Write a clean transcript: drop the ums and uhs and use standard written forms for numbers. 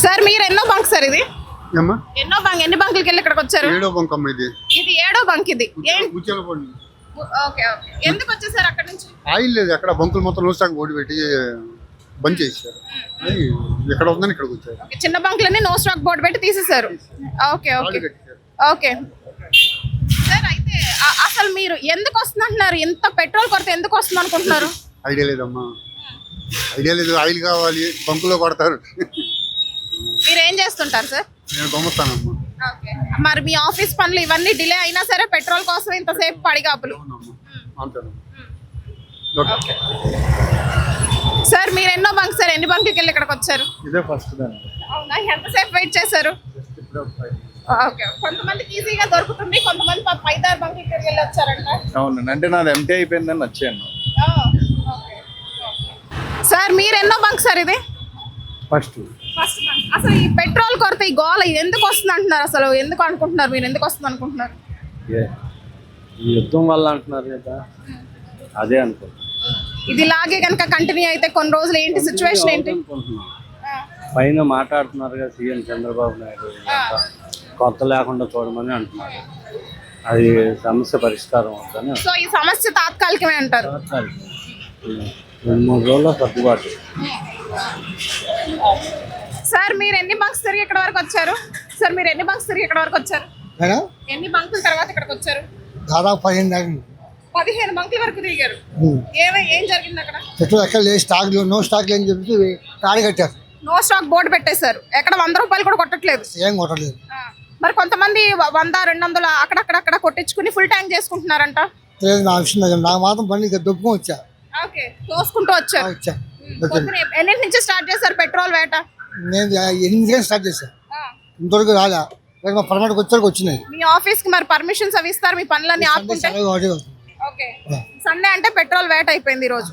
Sir మీరు ఎన్నో bunk sir ఇది? ఏమ్మా? ఎన్నో బంక్, ఎన్ని బంకులకి వెళ్ళి ఇక్కడికి వచ్చారు? ఏడో బంక్ అమ్మ ఇది. ఇది ఏడో బంక్ ఇది. ముచ్చేలపండి. Okay okay. ఎందుకు వచ్చేసారు అక్కడ నుంచి? ఆయిల్ లేదు అక్కడ, బంకులు మొత్తం నో స్టాక్ బోర్డు పెట్టి బంద్ చేశారు. అది ఎక్కడ ఉందని ఇక్కడికి వచ్చారు. ఓకే, చిన్న బంకులన్నీ నో స్టాక్ బోర్డు పెట్టి తీసేశారు. Okay okay okay. సార్ అయితే అసలు మీరు ఎందుకు వస్తున్నారు? ఇంత పెట్రోల్ కొరత ఎందుకు వస్తుంది అనుకుంటున్నారు? ఐడియా లేదమ్మా, ఐడియా లేదు. ఆయిల్ కావాలి, బంకులో కొడతారు. మీరు ఏం చేస్తుంటారు సార్? నేను బొమ్మస్తానమ్మా. ఓకే, మరి మీ ఆఫీస్ పనులు ఇవన్నీ డిలే అయినా సరే పెట్రోల్ కోసం ఇంతసేపు పడిగాపులు. ఓకే సార్, మీరు ఎన్నో బంక్ సార్, ఎన్ని బంకులకి వెళ్ళి ఇక్కడికి వచ్చారు? ఇదే ఫస్ట్ దాన్ని. అవునా, ఎంతసేపు వెయిట్ చేశారు? ఓకే, కొంతమందికి ఈజీగా దొరుకుతుంది, కొంతమంది 5-6 బంకులకి వెళ్ళి వచ్చారంట. అవునండి, అంటే నాది ఎంటీ అయిపోయిందని వచ్చాను. సార్ మీరు ఎన్నో బంక్ సార్ ఇది? First bunk. అసలు ఈ పెట్రోల్ కొరత, ఈ గోల ఎందుకు వస్తుంది అంటున్నారు? అసలు ఎందుకు అనుకుంటున్నారు మీరు? ఎందుకు వస్తుంది అనుకుంటున్నారు? ఈ యుద్ధం వల్ల అంటున్నారు కదా, అదే అనుకుంటున్నాను. ఇది లాగే కనుక కంటిన్యూ అయితే కొన్ని రోజులు ఏంటి సిచ్యువేషన్ ఏంటి? పైన మాట్లాడుతున్నారు కదా సీఎం చంద్రబాబు నాయుడు, కొత్త లేకుండా చూడమని అంటున్నారు. అది సమస్య పరిష్కారం అవుతుంది. సో ఈ సమస్య తాత్కాలికమే అంటారు? 2-3 రోజుల్లో సర్దుబాటు. సార్ మీరు ఎన్ని బంక్స్ తిరిగి ఇక్కడ వరకు వచ్చారు? సార్ మీరు ఎన్ని బంక్స్ తిరిగి ఇక్కడ వరకు వచ్చారు? ఎన్ని బంకుల తర్వాత ఇక్కడికి వచ్చారు? దాదాపు 15 బంకుల వరకు తిరిగారు. ఏం జరిగింది అక్కడ? పెట్రోల్ ఎక్కడ లేదు, స్టాక్ నో స్టాక్ లేని చెప్పి తాడి కట్టారు. నో స్టాక్ బోర్డు పెట్టేశారు. ఎక్కడ 100 రూపాయలు కూడా కొట్టట్లేదు. ఏం కొట్టలేదు. మరి కొంతమంది 100-200 అక్కడక్కడ కొట్టించుకుని ఫుల్ ట్యాంక్ చేసుకుంటున్నారంట. లేదు, నా విషయం నాకు మాత్రం బండి దొప్పుకొని వచ్చా. ఓకే, తోసుకుంటూ వచ్చారు. ఎన్నింటి నుంచి స్టార్ట్ చేశారు పెట్రోల్ వేట? నేను 8 స్టార్ట్ చేశాను, ఇంతవరకు రాలే. మా పర్మనెంట్కి వచ్చరికి వచ్చినాయి. మీ ఆఫీస్ కి మరి పర్మిషన్స్ అవి ఇస్తారు మీ పనులన్నీ ఆపుకుంటే? ఓకే, సండే అంటే పెట్రోల్ వేట అయిపోయింది ఈ రోజు.